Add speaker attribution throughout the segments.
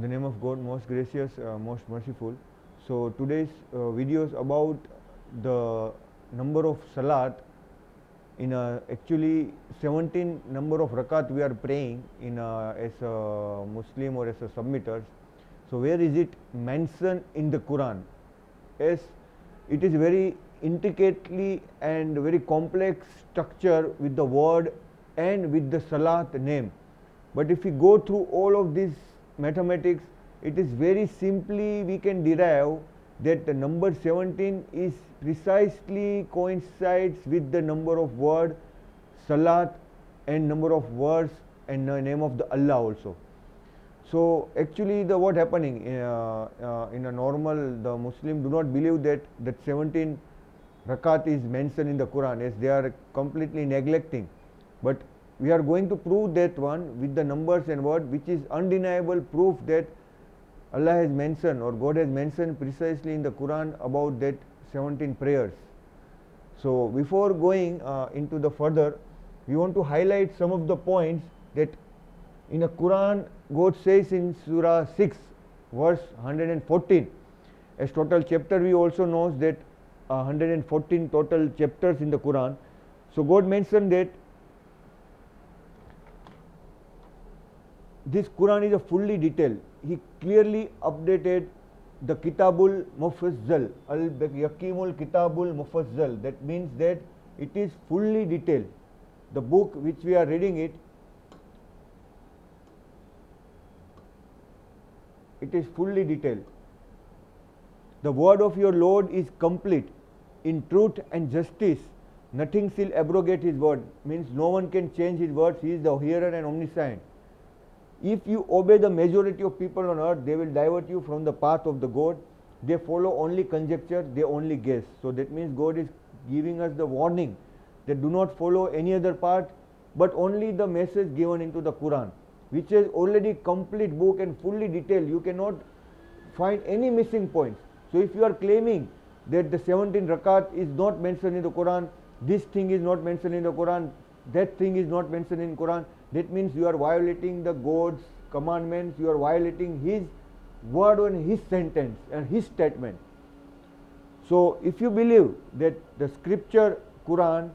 Speaker 1: In the name of God, most gracious, most merciful. So today's video is about the number of salat in actually 17 number of rakat we are praying in as a Muslim or as a submitters. So where is it mentioned in the Quran? As it is very intricately and very complex structure with the word and with the salat name. But if we go through all of these mathematics, it is very simply we can derive that the number 17 is precisely coincides with the number of word salat and number of words and the name of the Allah also. So actually the what happening in a normal, the Muslim do not believe that 17 rakat is mentioned in the Quran, as they are completely neglecting. But we are going to prove that one with the numbers and word, which is undeniable proof that Allah has mentioned or God has mentioned precisely in the Quran about that 17 prayers. So before going into the further, we want to highlight some of the points that in the Quran God says in Surah 6 verse 114. As total chapter we also know that 114 total chapters in the Quran. So God mentioned that this Quran is a fully detailed. He clearly updated the Kitabul Mufazzal, Al-Yakimul Kitabul Mufazzal. That means that it is fully detailed. The book which we are reading it is fully detailed. The word of your Lord is complete in truth and justice. Nothing shall abrogate his word. Means no one can change his words. He is the hearer and omniscient. If you obey the majority of people on earth, they will divert you from the path of the God. They follow only conjecture, they only guess. So that means God is giving us the warning that do not follow any other path, but only the message given into the Quran, which is already complete book and fully detailed. You cannot find any missing points. So if you are claiming that the 17 rakat is not mentioned in the Quran, this thing is not mentioned in the Quran, that thing is not mentioned in Quran, that means you are violating the God's commandments, you are violating His word and His sentence and His statement. So if you believe that the scripture Quran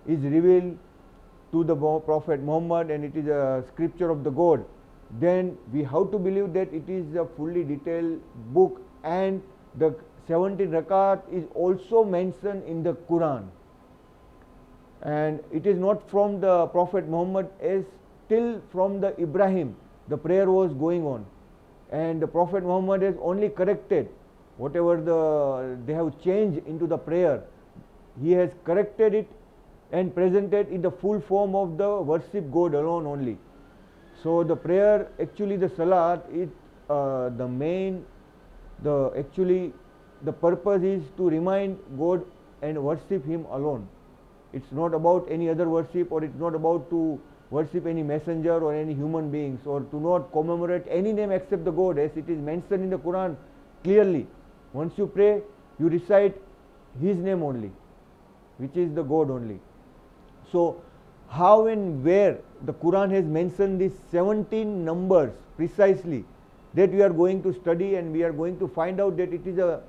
Speaker 1: is revealed to the Prophet Muhammad and it is a scripture of the God, then we have to believe that it is a fully detailed book, and the 17 rakat is also mentioned in the Quran. And it is not from the Prophet Muhammad, as till from the Ibrahim the prayer was going on, and the Prophet Muhammad has only corrected whatever they have changed into the prayer. He has corrected it and presented in the full form of the worship God alone only. So the prayer, actually the salat, is the main, the purpose is to remind God and worship Him alone. It's not about any other worship, or it's not about to worship any messenger or any human beings, or to not commemorate any name except the God, as it is mentioned in the Quran clearly. Once you pray, you recite His name only, which is the God only. So how and where the Quran has mentioned these 17 numbers precisely, that we are going to study, and we are going to find out that it is a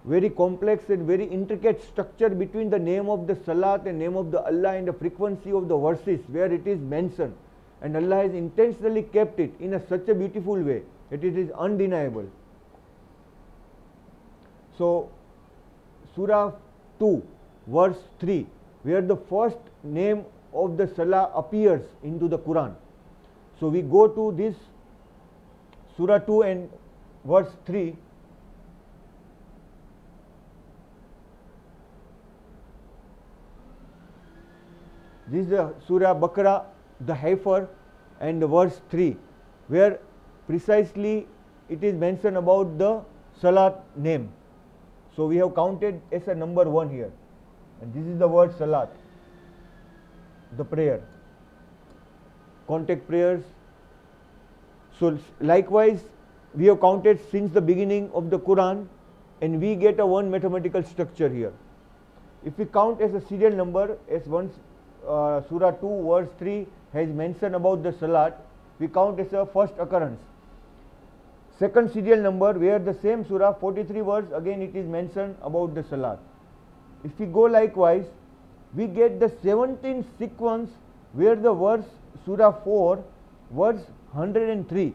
Speaker 1: very complex and very intricate structure between the name of the salat and name of the Allah and the frequency of the verses where it is mentioned, and Allah has intentionally kept it in such a beautiful way that it is undeniable. So Surah 2 verse 3, where the first name of the salah appears into the Quran. So we go to this Surah 2 and verse 3. This is the Surah Baqarah, the Heifer, and the verse 3, where precisely it is mentioned about the salat name. So we have counted as a number 1 here, and this is the word salat, the prayer, contact prayers. So likewise we have counted since the beginning of the Quran, and we get a one mathematical structure here. If we count as a serial number, as once Surah 2 verse 3 has mentioned about the salat, we count as a first occurrence. second serial number where the same surah 43 verse again it is mentioned about the salat. If we go likewise, we get the 17th sequence where the verse surah 4 verse 103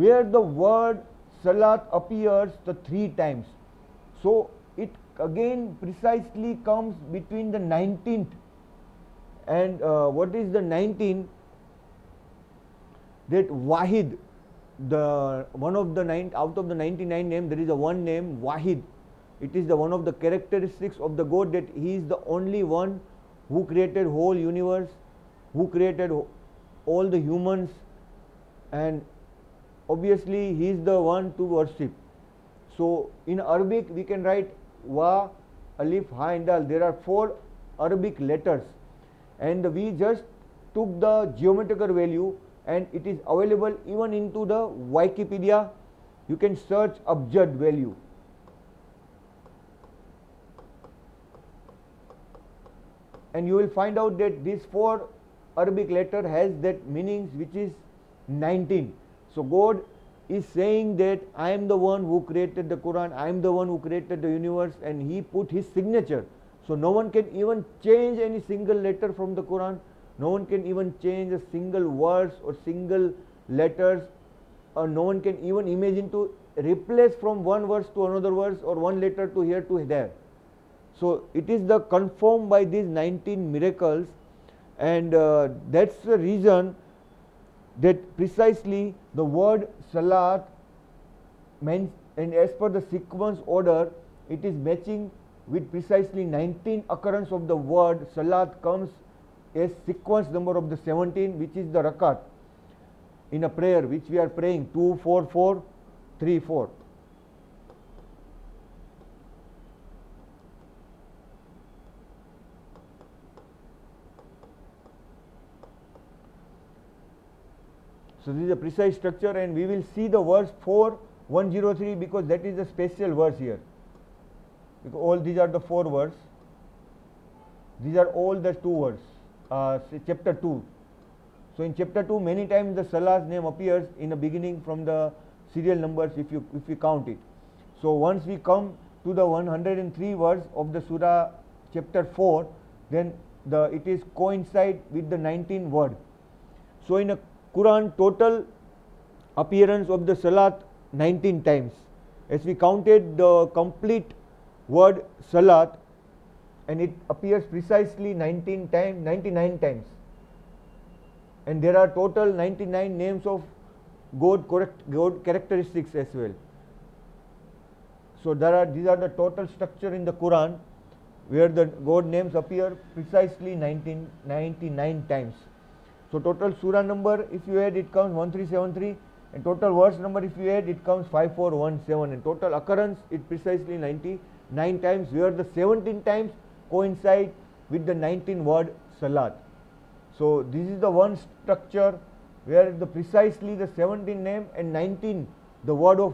Speaker 1: where the word salat appears the 3 times. So it again precisely comes between the 19th and what is the 19th, that Wahid, the one of the out of the 99 names there is a one name Wahid. It is the one of the characteristics of the God, that he is the only one who created whole universe, who created all the humans, and obviously he is the one to worship. So in Arabic we can write Wa, Alif, Ha and Dal. There are 4 Arabic letters and we just took the geometrical value and it is available even into the Wikipedia. You can search Abjad value. And you will find out that this 4 Arabic letter has that meanings which is 19. So God is saying that I am the one who created the Quran, I am the one who created the universe, and he put his signature. So no one can even change any single letter from the Quran. No one can even change a single verse or single letters, or no one can even imagine to replace from one verse to another verse or one letter to here to there. So it is the confirmed by these 19 miracles, and that's the reason that precisely the word salat and as per the sequence order it is matching with precisely 19 occurrence of the word salat comes as sequence number of the 17, which is the rakat in a prayer which we are praying 2 4 4 3 4. So this is a precise structure, and we will see the verse 4103 because that is a special verse here. Because all these are the 4 words. These are all the 2 words. Chapter 2. So in chapter 2 many times the Salah's name appears in the beginning from the serial numbers if you count it. So once we come to the 103 verse of the surah chapter 4, then it is coincide with the 19th word. So in a Quran total appearance of the salat 19 times. As we counted the complete word salat, and it appears precisely 99 times, and there are total 99 names of God characteristics as well. So these are the total structure in the Quran where the God names appear precisely 99 times. So total surah number if you add it comes 1373, and total verse number if you add it comes 5417, and total occurrence it precisely 99 times, where the 17 times coincide with the 19 word salat. So this is the one structure where the precisely the 17 name and 19 the word of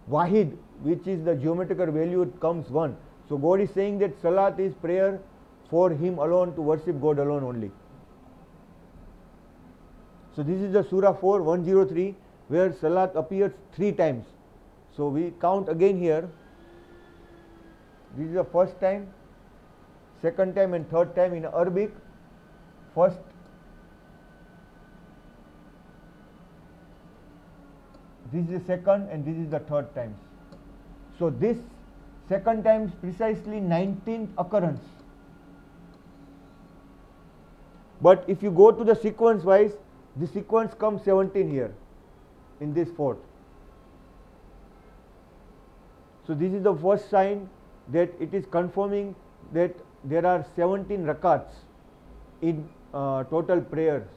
Speaker 1: Wahid, which is the geometrical value, it comes 1. So God is saying that salat is prayer for him alone, to worship God alone only. So this is the surah 4103 where salat appears 3 times. So we count again here. This is the first time, second time and third time in Arabic. First, this is the second, and this is the third times. So this second time is precisely 19th occurrence. But if you go to the sequence wise, the sequence comes 17 here in this 4th. So this is the first sign that it is confirming that there are 17 rakats in total prayers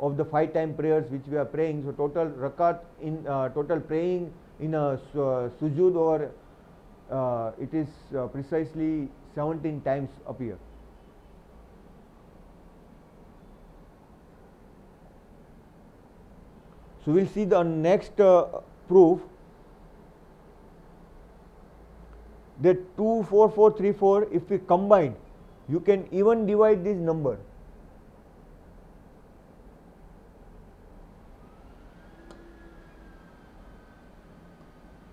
Speaker 1: of the 5-time prayers which we are praying. So total rakat in total praying in a sujood, or it is precisely 17 times appear. So we will see the next proof that 2 4 4 3 4, if we combine, you can even divide this number.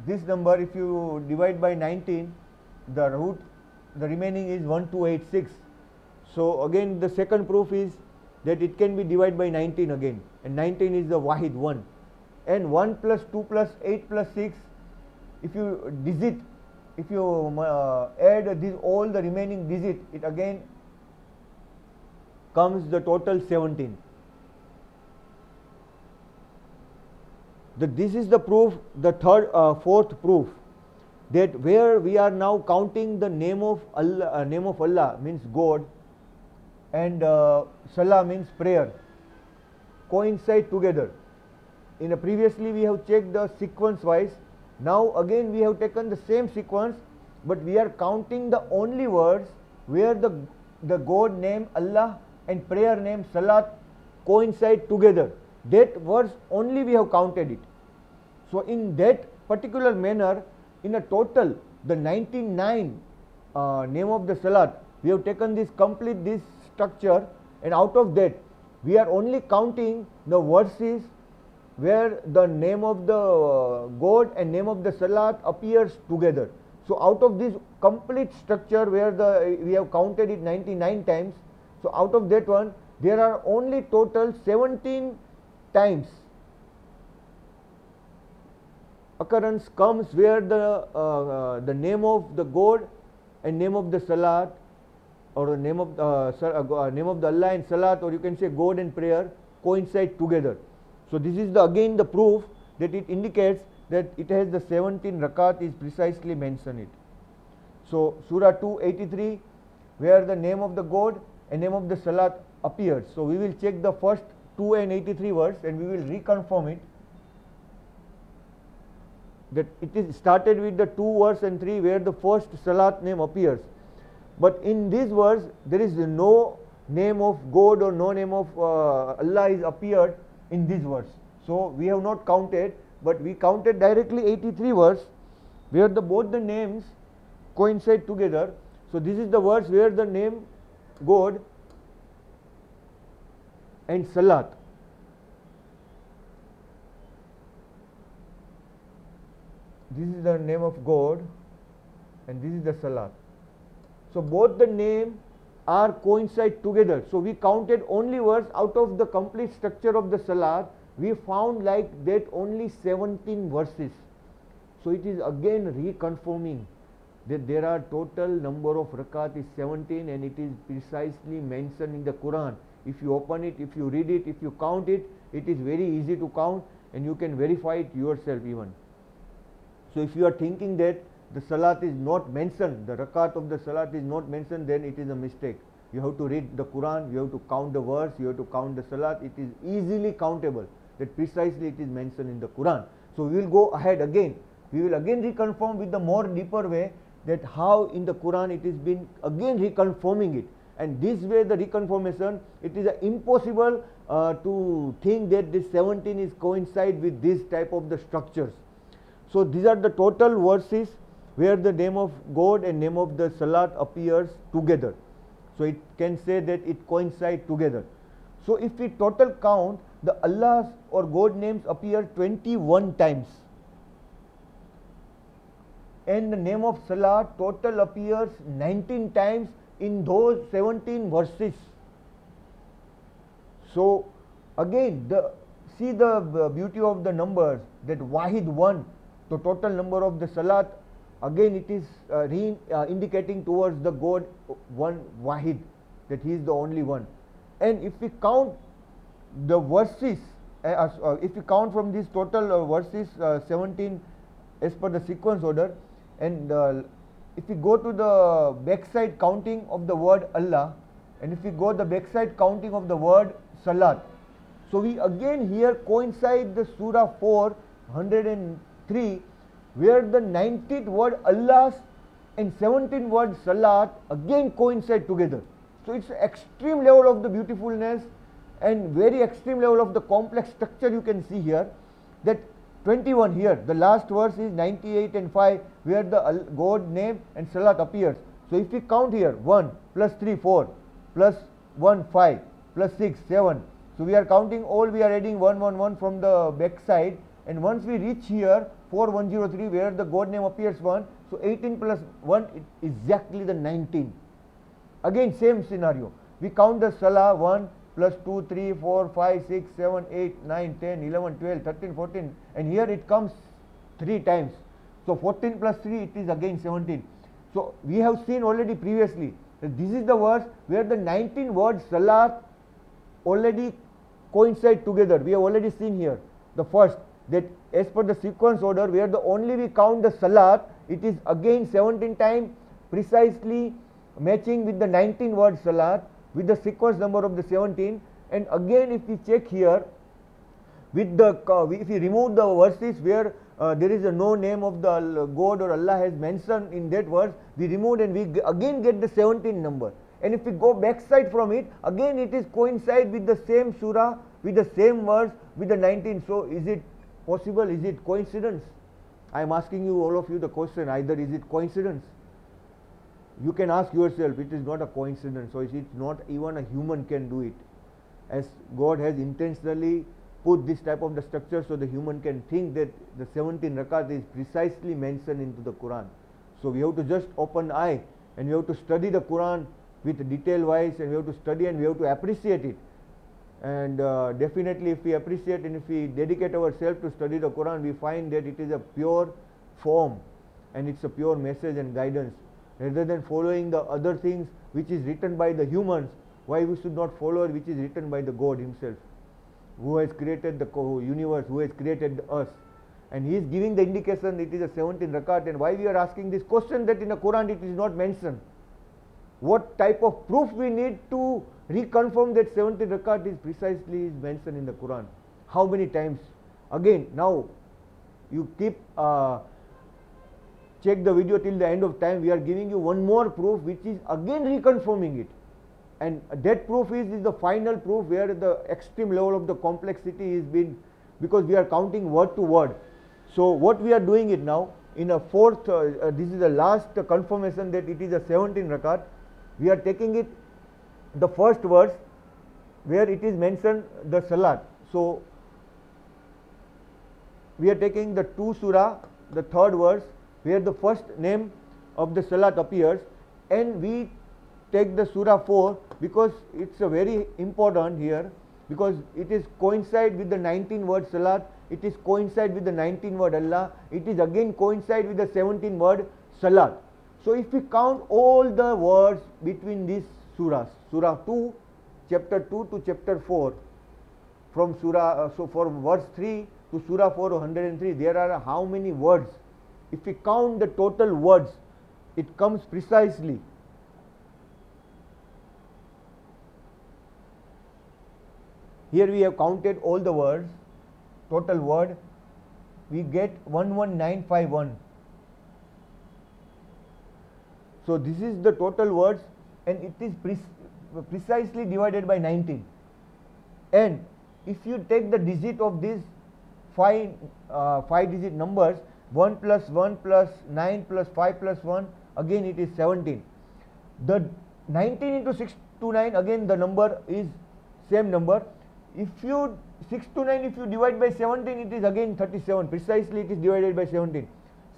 Speaker 1: this number, if you divide by 19, the remaining is 1286. So again the second proof is that it can be divided by 19 again, and 19 is the Wahid 1, and 1 plus 2 plus 8 plus 6, if you add these all the remaining digit, it again comes the total 17. This is the proof, the fourth proof, that where we are now counting the name of Allah means God, and Salah means prayer, coincide together. Previously we have checked the sequence wise. Now again we have taken the same sequence, but we are counting the only words where the God name Allah and prayer name Salat coincide together. That verse only we have counted it. So in that particular manner, in a total the 99 name of the Salat, we have taken this structure, and out of that we are only counting the verses where the name of the God and name of the Salat appears together. So out of this complete structure where we have counted it 99 times, so out of that one there are only total 17 times occurrence comes where the name of the God and name of the Salat, or the name of the Allah and Salat, or you can say God and prayer coincide together. So this is again the proof that it indicates that it has the 17 rakat is precisely mentioned it. So Surah 2:83, where the name of the God and name of the Salat appears. So we will check the first 2 and 83 verse, and we will reconfirm it, that it is started with the 2 verse and 3 where the first Salat name appears. But in this verse there is no name of God or no name of Allah is appeared in this verse. So we have not counted, but we counted directly 83 verse where both the names coincide together. So this is the verse where the name God and Salat, this is the name of God and this is the Salat. So both the name are coincide together. So we counted only verse out of the complete structure of the Salat. We found like that only 17 verses. So it is again reconfirming that there are total number of rakat is 17, and it is precisely mentioned in the Quran. If you open it, if you read it, if you count it, it is very easy to count, and you can verify it yourself even. So if you are thinking that the Salat is not mentioned, the rakat of the Salat is not mentioned, then it is a mistake. You have to read the Quran, you have to count the verse, you have to count the Salat. It is easily countable, that precisely it is mentioned in the Quran. So we will go ahead again. We will again reconfirm with the more deeper way that how in the Quran it is been again reconfirming it. And this way the reconfirmation, it is impossible to think that this 17 is coincide with this type of the structures. So these are the total verses where the name of God and name of the Salat appears together. So it can say that it coincide together. So if we total count, the Allah's or God names appear 21 times, and the name of Salat total appears 19 times in those 17 verses. So again see the beauty of the numbers, that Wahid 1, the total number of the Salat, again it is indicating towards the God one Wahid, that he is the only one. And if we count the verses, if we count from these total verses 17 as per the sequence order, and if we go to the backside counting of the word Allah, and if we go the backside counting of the word Salat, so we again here coincide the Surah 4 103, where the 19th word Allah's and 17th word Salat again coincide together. So it's extreme level of the beautifulness and very extreme level of the complex structure you can see here. That 21 here, the last verse is 98 and 5, where the God name and Salat appears. So if we count here, 1 plus 3 4 plus 1 5 plus 6 7. So we are counting all, we are adding 1 1 1 from the back side, and once we reach here 4103 where the God name appears 1, so 18 plus 1 is exactly the 19. Again same scenario, we count the Salah 1 plus 2, 3, 4, 5, 6, 7, 8, 9, 10, 11, 12, 13, 14, and here it comes 3 times. So 14 plus 3 it is again 17. So we have seen already previously that this is the verse where the 19 words Salat already coincide together. We have already seen here the first, that as per the sequence order where the only we count the Salat, it is again 17 times precisely matching with the 19 word Salat with the sequence number of the 17. And again if we check here with the if we remove the verses where there is no name of the God or Allah has mentioned in that verse, we removed and we again get the 17 number. And if we go backside from it, again it is coincide with the same surah, with the same verse, with the 19. So is it possible? Is it coincidence? I am asking you, all of you, the question, either is it coincidence? You can ask yourself, it is not a coincidence, or is it not even a human can do it, as God has intentionally put this type of the structure so the human can think that the 17 rakat is precisely mentioned into the Quran. So we have to just open eye and we have to study the Quran with detail wise, and we have to study and we have to appreciate it. And definitely if we appreciate and if we dedicate ourselves to study the Quran, we find that it is a pure form and it's a pure message and guidance, rather than following the other things which is written by the humans. Why we should not follow which is written by the God himself, who has created the universe, who has created us, and he is giving the indication it is a 17 rakat. And why we are asking this question that in the Quran it is not mentioned? What type of proof we need to reconfirm that 17 rakat is precisely is mentioned in the Quran? How many times? Again, now you keep check the video till the end of time. We are giving you one more proof which is again reconfirming it, and that proof is the final proof where the extreme level of the complexity is been, because we are counting word to word. So what we are doing it now in a fourth, this is the last confirmation that it is a 17 rakat. We are taking it the first verse where it is mentioned the Salat. So we are taking the 2 surah, the third verse where the first name of the Salat appears, and we take the surah 4 because it's a very important here, because it is coincide with the 19 word Salat, it is coincide with the 19 word Allah, it is again coincide with the 17 word Salat. So if we count all the words between these surahs, surah 2, chapter 2 to chapter 4, from surah, so for verse 3 to surah 4 103, there are how many words? If we count the total words, it comes precisely. Here we have counted all the words, total word, we get 11951. So this is the total words, and it is precisely divided by 19. And if you take the digit of these 5 digit numbers, 1 plus 1 plus 9 plus 5 plus 1, again it is 17. The 19 into 6 to 9, again the number is same number. If you 6 to 9, if you divide by 17, it is again 37. Precisely it is divided by 17.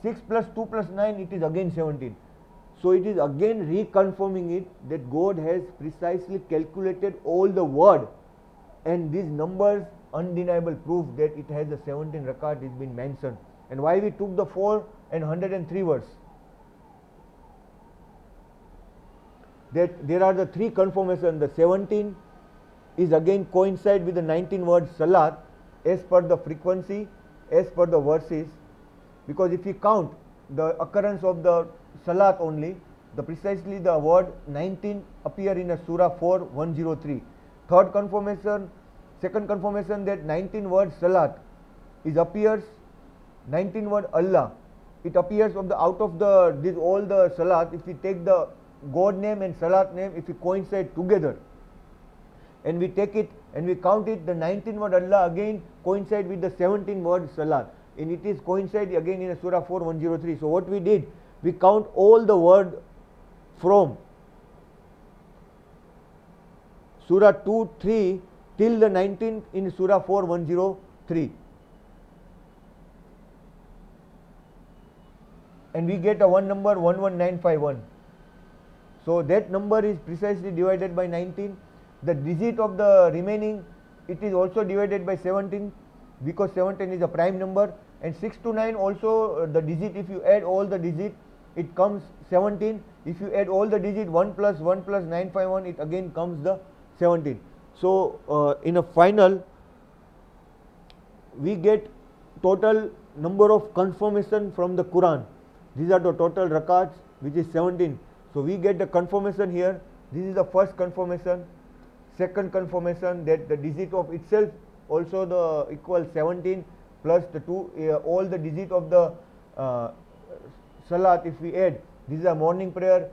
Speaker 1: 6 plus 2 plus 9, it is again 17. So it is again reconfirming it that God has precisely calculated all the word, and these numbers undeniable proof that it has a 17 rakat is been mentioned. And why we took the 4 and 103 verse? That there are the 3 confirmation. The 17 is again coincide with the 19 word Salat as per the frequency, as per the verses, because if we count the occurrence of the Salat only, the precisely the word 19 appear in a surah 4 103. Third confirmation, second confirmation that 19 word Salat is appears 19 word Allah, it appears of the out of the this all the Salat. If we take the God name and Salat name, if we coincide together and we take it and we count it, the 19 word Allah again coincide with the 17 word Salat, and it is coincide again in a surah 4 103. So what we did, we count all the word from surah 2 3 till the 19 in surah 4 103. and we get a one number 11951. So that number is precisely divided by 19. The digit of the remaining, it is also divided by 17 because 17 is a prime number, and 6 to 9 also the digit, if you add all the digit it comes 17. If you add all the digit 1 plus 951, it again comes the 17. So in a final we get total number of confirmation from the Quran. These are the total rakats, which is 17. So we get the confirmation here. This is the first confirmation. Second confirmation that the digit of itself also the equal 17 plus the two all the digit of the salat if we add. This is a morning prayer,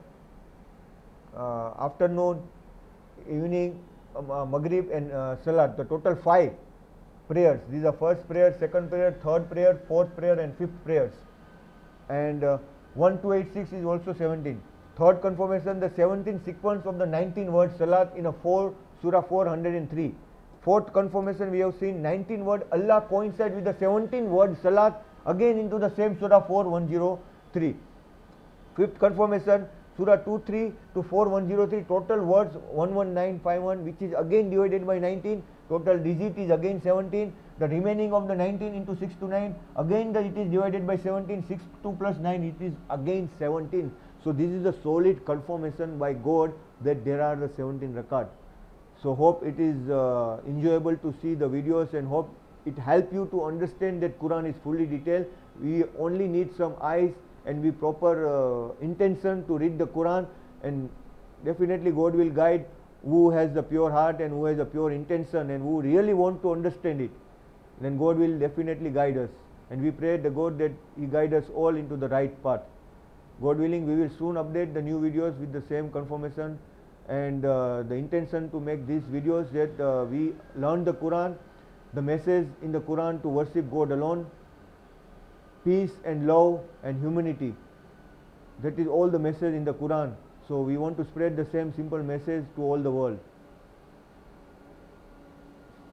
Speaker 1: afternoon, evening, maghrib and salat. The total 5 prayers. These are first prayer, second prayer, third prayer, fourth prayer and fifth prayers. And 1286 is also 17. Third confirmation, the 17th sequence of the 19 words salat in a surah 403. Fourth confirmation, we have seen 19 word Allah coincide with the 17 word salat again into the same surah 4103. Fifth confirmation, surah 23 to 4103, total words 11951, which is again divided by 19. Total digit is again 17. The remaining of the 19 into 6 to 9, again it is divided by 17. 6 2 plus 9, it is again 17. So this is a solid confirmation by God that there are the 17 rakat. So hope it is enjoyable to see the videos, and hope it help you to understand that Quran is fully detailed. We only need some eyes and we proper intention to read the Quran, and definitely God will guide who has the pure heart and who has a pure intention and who really want to understand it. Then God will definitely guide us, and we pray the God that He guide us all into the right path. God willing, we will soon update the new videos with the same confirmation, and the intention to make these videos that we learn the Quran, the message in the Quran to worship God alone, peace and love and humanity. That is all the message in the Quran. So we want to spread the same simple message to all the world.